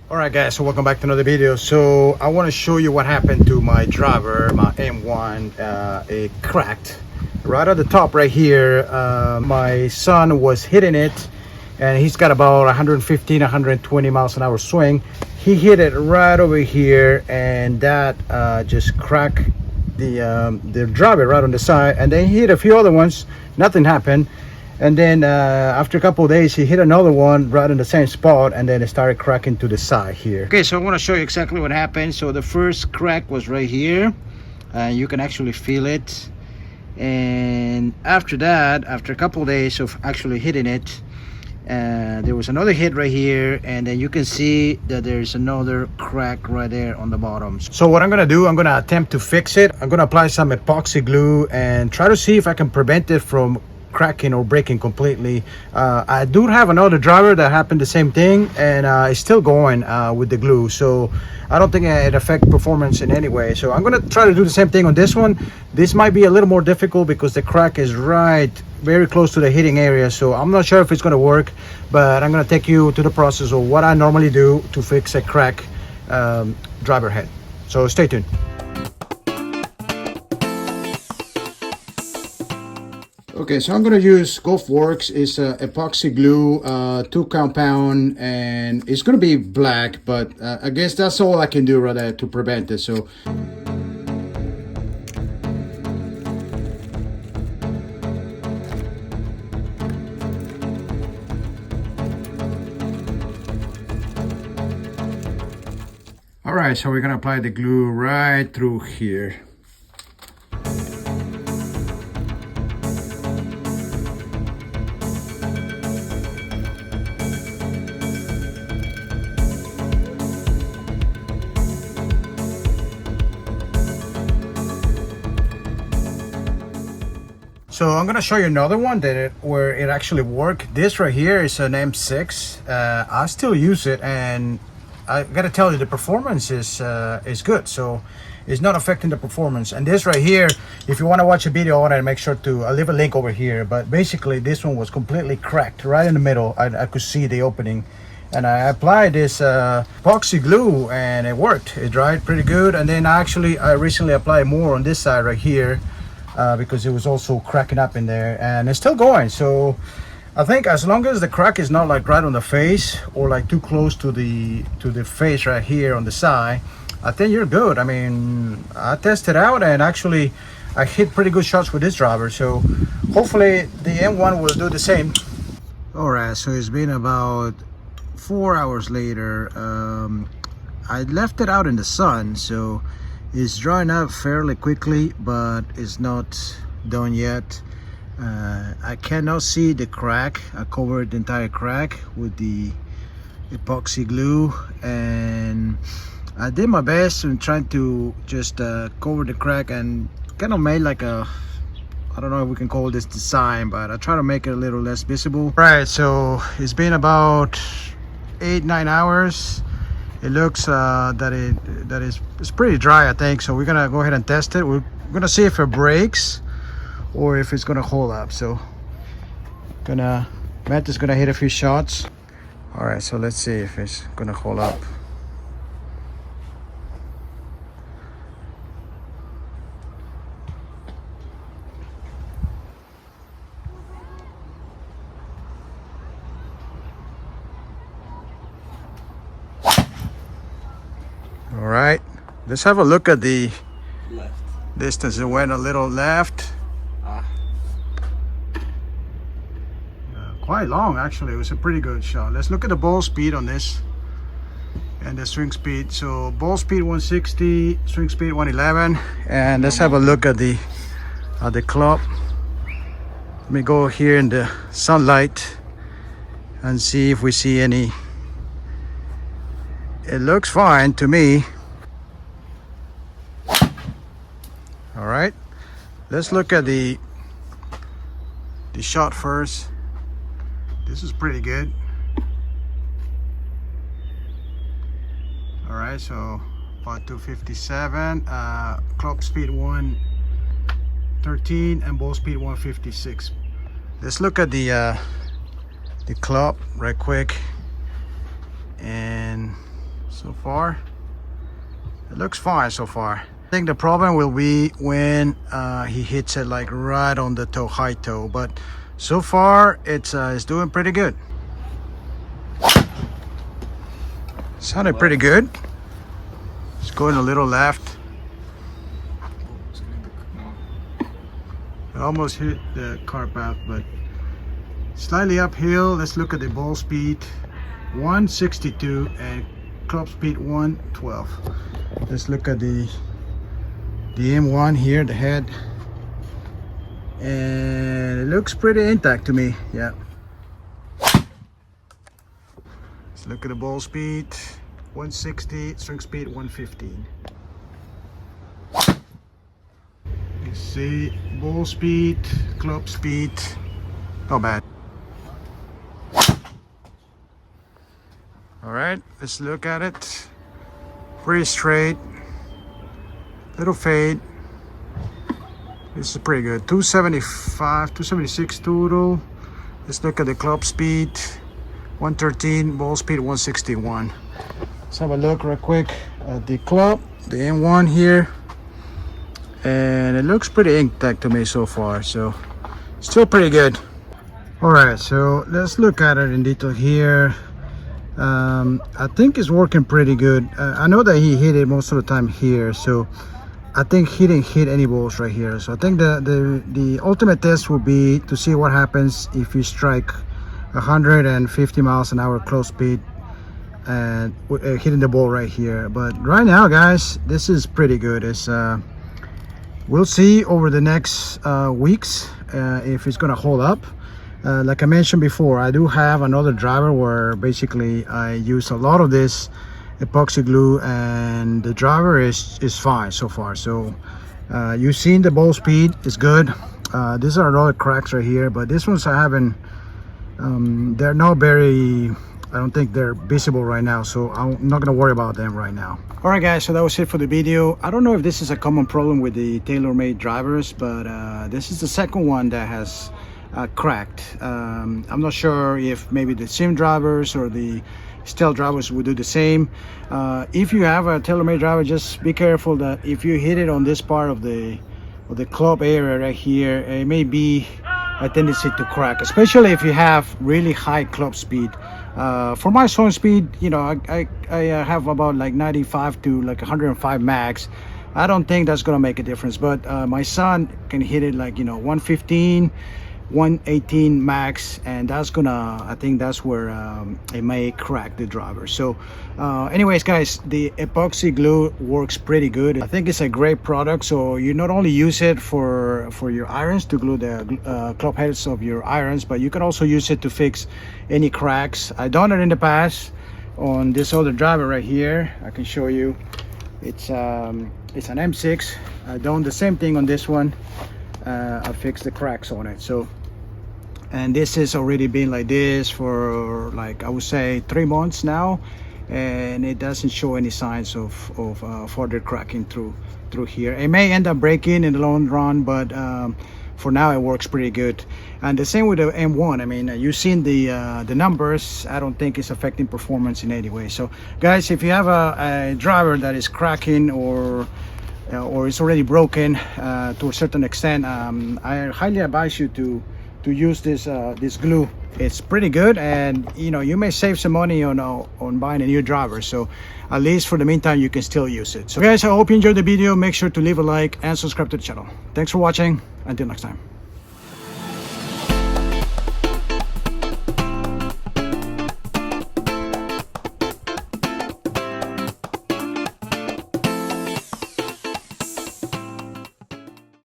Alright guys, so welcome back to another video. So I want to show you what happened to my driver, my M1. It cracked right at the top right here. My son was hitting it and he's got about 115 120 miles an hour swing. He hit it right over here and that just cracked the driver right on the side, and then he hit a few other ones, nothing happened. And then after a couple of days he hit another one right in the same spot, and then it started cracking to the side here. Okay, so I want to show you exactly what happened. So the first crack was right here, and you can actually feel it. And after that, after a couple of days of actually hitting it, there was another hit right here, and then you can see that there's another crack right there on the bottom. So what I'm gonna do, I'm gonna attempt to fix it. I'm gonna apply some epoxy glue and try to see if I can prevent it from cracking or breaking completely. I do have another driver that happened the same thing, and it's still going with the glue, so I don't think it affects performance in any way. So I'm gonna try to do the same thing on this one. This might be a little more difficult because the crack is right very close to the hitting area, so I'm not sure if it's gonna work, but I'm gonna take you to the process of what I normally do to fix a crack driver head. So stay tuned. Okay, so I'm gonna use GolfWorks. It's epoxy glue, 2 compound, and it's gonna be black, but I guess that's all I can do rather to prevent it. So all right, so we're gonna apply the glue right through here. So I'm gonna show you another one where it actually worked. This right here is an M6. I still use it, and I gotta tell you the performance is good. So it's not affecting the performance. And this right here, if you want to watch a video on it, make sure to I'll leave a link over here. But basically, this one was completely cracked right in the middle. I could see the opening, and I applied this epoxy glue, and it worked. It dried pretty good. And then I recently applied more on this side right here. Because it was also cracking up in there, and it's still going. So I think as long as the crack is not like right on the face or like too close to the face right here on the side, I think you're good. I mean, I tested out, and actually I hit pretty good shots with this driver, so hopefully the M1 will do the same. All right, so it's been about 4 hours later. I left it out in the sun, so it's drying up fairly quickly, but it's not done yet. I cannot see the crack. I covered the entire crack with the epoxy glue, and I did my best in trying to just cover the crack and kind of made like a, I don't know if we can call this design, but I try to make it a little less visible. Right, so it's been about 8-9 hours. It looks it's pretty dry, I think. So we're gonna go ahead and test it. We're gonna see if it breaks or if it's gonna hold up. So Matt is gonna hit a few shots. All right, so let's see if it's gonna hold up. All right, let's have a look at the left distance. It went a little left. Quite long, actually. It was a pretty good shot. Let's look at the ball speed on this and the swing speed. So ball speed 160, swing speed 111, and let's have a look at the club. Let me go here in the sunlight and see if we see any. It looks fine to me. All right, let's look at the shot first. This is pretty good. All right, so about 257, club speed 113, and ball speed 156. Let's look at the club right quick, and So far, it looks fine so far. I think the problem will be when he hits it like right on the toe, high toe, but so far it's doing pretty good. Sounded pretty good. It's going a little left. It almost hit the car path, but slightly uphill. Let's look at the ball speed, 162, and club speed 112. Let's look at the M1 here, the head, and it looks pretty intact to me. Yeah. Let's look at the ball speed, 160, swing speed 115. You see ball speed, club speed, not bad. All right, let's look at it. Pretty straight, little fade. This is pretty good. 275, 276 total. Let's look at the club speed, 113, ball speed 161. Let's have a look real quick at the club, the M1 here, and it looks pretty intact to me so far, so still pretty good. All right, so let's look at it in detail here. I think it's working pretty good. I know that he hit it most of the time here, so I think he didn't hit any balls right here. So I think the ultimate test will be to see what happens if you strike 150 miles an hour close speed and hitting the ball right here. But right now, guys, this is pretty good. It's we'll see over the next weeks if it's gonna hold up. Like I mentioned before, I do have another driver where basically I use a lot of this epoxy glue, and the driver is fine so far. So you've seen the ball speed is good. These are other cracks right here, but these ones I haven't, they're not very, I don't think they're visible right now, so I'm not gonna worry about them right now. All right, guys, so that was it for the video. I don't know if this is a common problem with the Taylormade drivers, but this is the second one that has cracked. I'm not sure if maybe the sim drivers or the steel drivers will do the same. If you have a Taylormade driver, just be careful that if you hit it on this part of the club area right here, it may be a tendency to crack, especially if you have really high club speed. For my swing speed, you know, I have about like 95 to like 105 max. I don't think that's gonna make a difference, but my son can hit it like, you know, 115, 118 max, and that's gonna, I think that's where it may crack the driver. So anyways, guys, the epoxy glue works pretty good. I think it's a great product. So you not only use it for your irons, to glue the club heads of your irons, but you can also use it to fix any cracks. I've done it in the past on this other driver right here. I can show you. It's an M6. I've done the same thing on this one. I fixed the cracks on it. So, and this has already been like this for like, I would say 3 months now, and it doesn't show any signs of further cracking through here. It may end up breaking in the long run, but for now it works pretty good. And the same with the M1. I mean, you've seen the numbers. I don't think it's affecting performance in any way. So guys, if you have a driver that is cracking or it's already broken to a certain extent, I highly advise you to use this glue. It's pretty good, and you know, you may save some money on buying a new driver. So at least for the meantime, you can still use it. So guys, I hope you enjoyed the video. Make sure to leave a like and subscribe to the channel. Thanks for watching. Until next time.